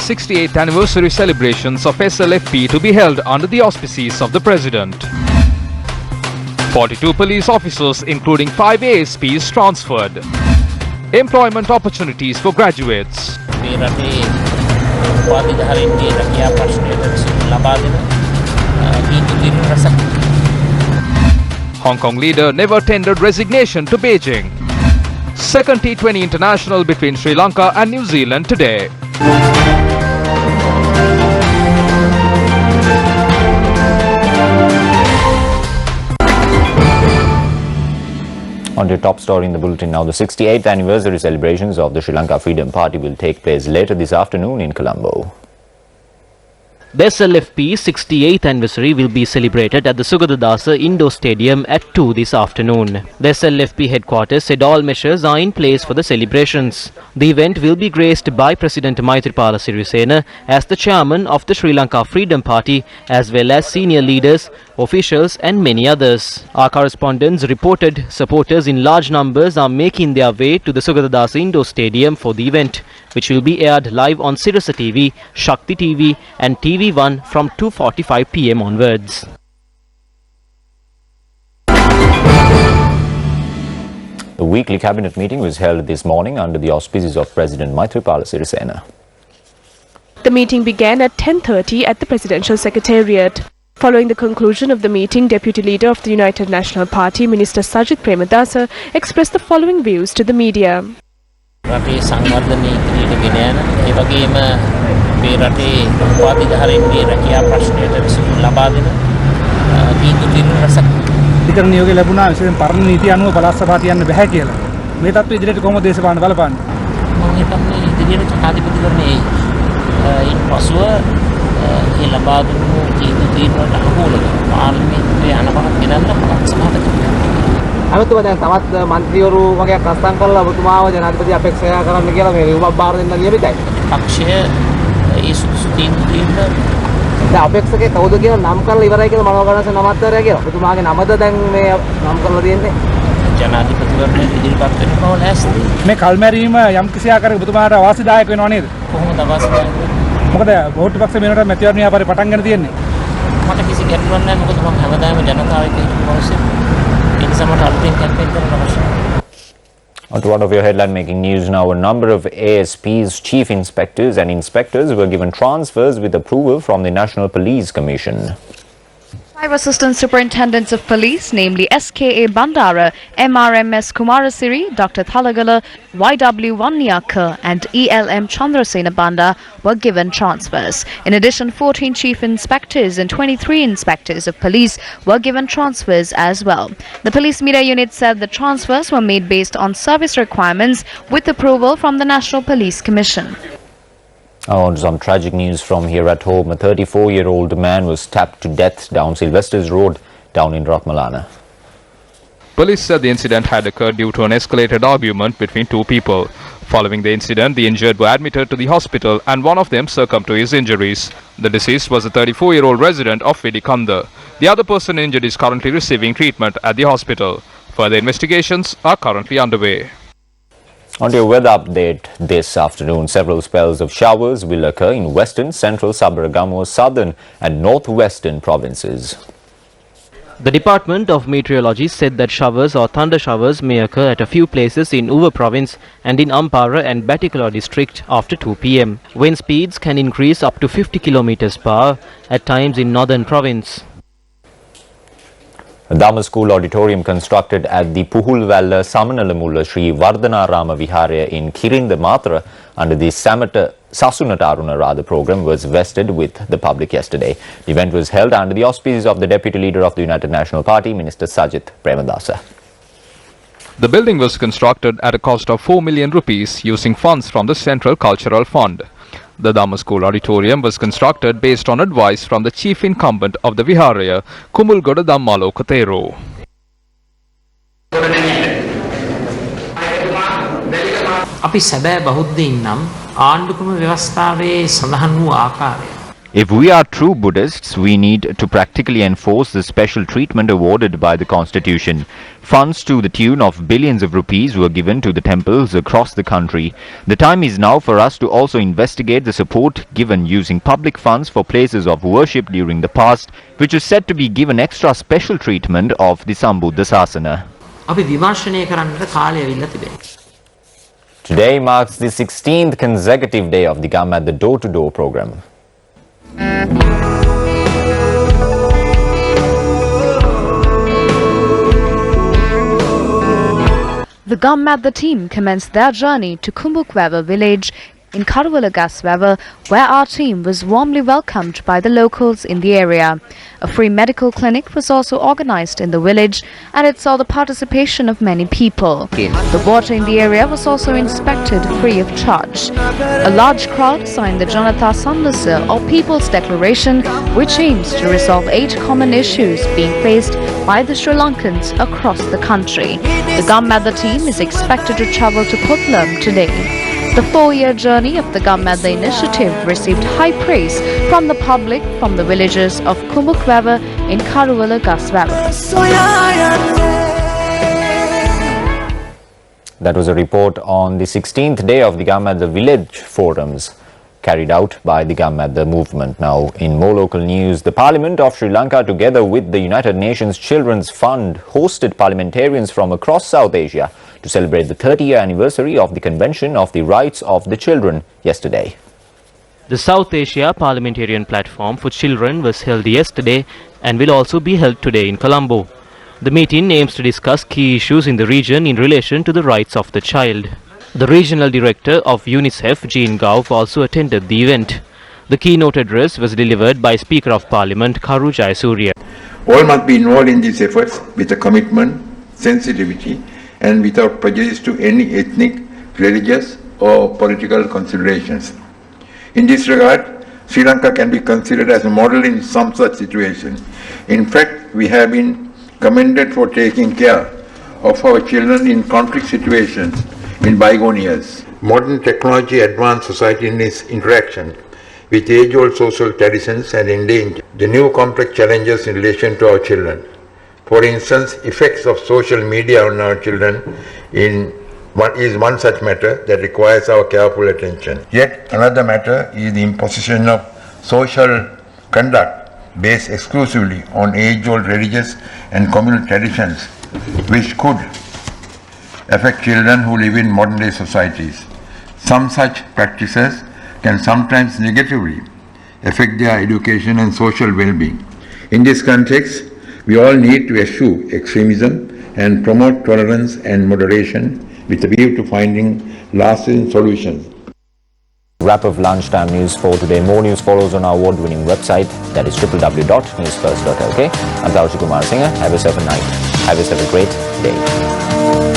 68th anniversary celebrations of SLFP to be held under the auspices of the President. 42 police officers including 5 ASPs transferred. Employment opportunities for graduates. Hong Kong leader never tendered resignation to Beijing. Second T20 international between Sri Lanka and New Zealand today. On to top story in the bulletin now. The 68th anniversary celebrations of the Sri Lanka Freedom Party will take place later this afternoon in Colombo. The SLFP 68th anniversary will be celebrated at the Sugatadasa Indoor Stadium at 2 this afternoon. The SLFP headquarters said all measures are in place for the celebrations. The event will be graced by President Maithripala Sirisena as the chairman of the Sri Lanka Freedom Party, as well as senior leaders, officials and many others. Our correspondents reported supporters in large numbers are making their way to the Sugatadasa Indoor Stadium for the event, which will be aired live on Sirasa TV, Shakti TV and TV1 from 2:45 PM onwards. The weekly cabinet meeting was held this morning under the auspices of President Maithripala Sirisena. The meeting began at 10:30 at the Presidential Secretariat. Following the conclusion of the meeting, Deputy Leader of the United National Party, Minister Sajith Premadasa, expressed the following views to the media. රටේ සංවර්ධනය කිරීමට ගෙන යන ඒ වගේම මේ රටේ උපාධිධාරීන්ගේ රැකියා ප්‍රශ්නයට විසඳුම් ලබා දෙන තීන්දුව රසක් විතර නියෝගය ලැබුණා විශේෂයෙන් පරණ නීතිය අනුව පළාත් සභාවට යන්න බෑ කියලා. මේ තත්ත්වය ඉදිරියට කොහොමද දේශපාලන බලපාන්නේ? මම හිතන්නේ ඉදිරියට ජනාධිපතිවරණයේ ඉන් පසුව ඒ ලබා දුන්නු තීන්දුවට අනුකූලව පාර්ලිමේන්තුවේ අනපනක් ගෙනල්ලා පළාත් සභාවට අමතුම දැන් තවත් മന്ത്രിවරු වගේක් අස්තම් කරලා ඔබතුමාව ජනාධිපති අපේක්ෂා කරන්න කියලා මේ විභාග බාර දෙන්න නියමිතයි. පක්ෂය ඒ සුදුසු තීන්දුව දැන් අපේක්ෂකේ කවුද කියලා නම් කරලා ඉවරයි කියලා මනෝගණන නමත්තරය කියලා. ඔබතුමාගේ නමද දැන් මේ නම් කරලා තියෙන්නේ. ජනාධිපතිවරණයට ඉදිරිපත් වෙන බව ලෑස්ති. මේ කල්මැරීම යම් කිසි ආකාරයක ඔබතුමාට වාසිදායක වෙනව නේද? කොහොමද වාසිදායක වෙන්නේ? මොකද වෝට් පක්ෂ වෙනකොට මැතිවරණ ව්‍යාපාරේ පටන් ගන්න තියෙන්නේ. මට කිසි ගැටලුවක් නැහැ. මොකද මම හැමදාම ජනතාවගේ මිනිස්සෙක්. On to one of your headline making news now. A number of ASPs, chief inspectors and inspectors were given transfers with approval from the National Police Commission. 5 assistant superintendents of police, namely SKA Bandara, MRMS Kumarasiri, Dr. Thalagala, YW Wanyaka and ELM Chandrasena Banda were given transfers. In addition, 14 chief inspectors and 23 inspectors of police were given transfers as well. The police media unit said the transfers were made based on service requirements with approval from the National Police Commission. On some tragic news from here at home. A 34-year-old man was stabbed to death down Sylvester's Road down in Ratmalana. Police said the incident had occurred due to an escalated argument between two people. Following the incident, the injured were admitted to the hospital and one of them succumbed to his injuries. The deceased was a 34-year-old resident of Vidikanda. The other person injured is currently receiving treatment at the hospital. Further investigations are currently underway. On to your weather update this afternoon. Several spells of showers will occur in western, central, Gama, southern and northwestern provinces. The Department of Meteorology said that showers or thunder showers may occur at a few places in Uva province and in Ampara and Batticaloa district after 2 p.m. Wind speeds can increase up to 50 km per hour at times in northern province. A Damo school auditorium constructed at the Puhulwalla Samanalamulla Sri Vardhanarama Viharaya in Kirinda Matra under the Sasunataruna program was vested with the public yesterday. The event was held under the auspices of the Deputy Leader of the United National Party, Minister Sajith Premadasa. The building was constructed at a cost of 4 million rupees using funds from the Central Cultural Fund. The Damo School Auditorium was constructed based on advice from the chief incumbent of the Viharaya, Kumulgoda Dhammaloka Thero. අපි සැබෑ බෞද්ධයින් නම් ආණ්ඩුක්‍රම ව්‍යවස්ථාවේ සඳහන් වූ ආකාරය If we are true Buddhists, we need to practically enforce the special treatment awarded by the Constitution. Funds to the tune of billions of rupees were given to the temples across the country. The time is now for us to also investigate the support given using public funds for places of worship during the past, which is said to be given extra special treatment of the Sambuddha Sasana. අපි විමර්ශනය කරන්නට කාලය ඇවිල්ලා තිබෙනවා. Today marks the 16th consecutive day of the Gama at the door-to-door program. The Gama team commenced their journey to Kumbukweva village in Karwalagasweva, where our team was warmly welcomed by the locals in the area. A free medical clinic was also organized in the village, and it saw the participation of many people. The water in the area was also inspected free of charge. A large crowd signed the Janata Sandasa or People's Declaration, which aims to resolve 8 common issues being faced by the Sri Lankans across the country. The Gama team is expected to travel to Putlam today. The 4-year journey of the Gama initiative received high praise from the public from the villages of Kumbukweva in Karwalagasweva. That was a report on the 16th day of the Gama village forums carried out by the Gama movement. Now, in more local news, the Parliament of Sri Lanka, together with the United Nations Children's Fund, hosted parliamentarians from across South Asia to celebrate the 30th anniversary of the Convention of the Rights of the Children yesterday. The South Asia Parliamentarian Platform for Children was held yesterday and will also be held today in Colombo. The meeting aims to discuss key issues in the region in relation to the rights of the child. The regional director of UNICEF, Jean Gauff, also attended the event. The keynote address was delivered by Speaker of Parliament Karu Jayasuriya. All must be involved in these efforts with a commitment, sensitivity, and without prejudice to any ethnic, religious, or political considerations. In this regard, Sri Lanka can be considered as a model in some such situations. In fact, we have been commended for taking care of our children in conflict situations in bygone years. Modern technology advanced society in its interaction with age-old social traditions and endanger the new complex challenges in relation to our children. For instance, effects of social media on our children is one such matter that requires our careful attention. Yet another matter is the imposition of social conduct based exclusively on age-old religious and communal traditions, which could affect children who live in modern-day societies. Some such practices can sometimes negatively affect their education and social well-being. In this context, we all need to eschew extremism and promote tolerance and moderation with a view to finding lasting solutions. Wrap of lunchtime news for today. More news follows on our award-winning website, that is www.newsfirst.lk. I'm Kumar Singer. Have yourself a great day.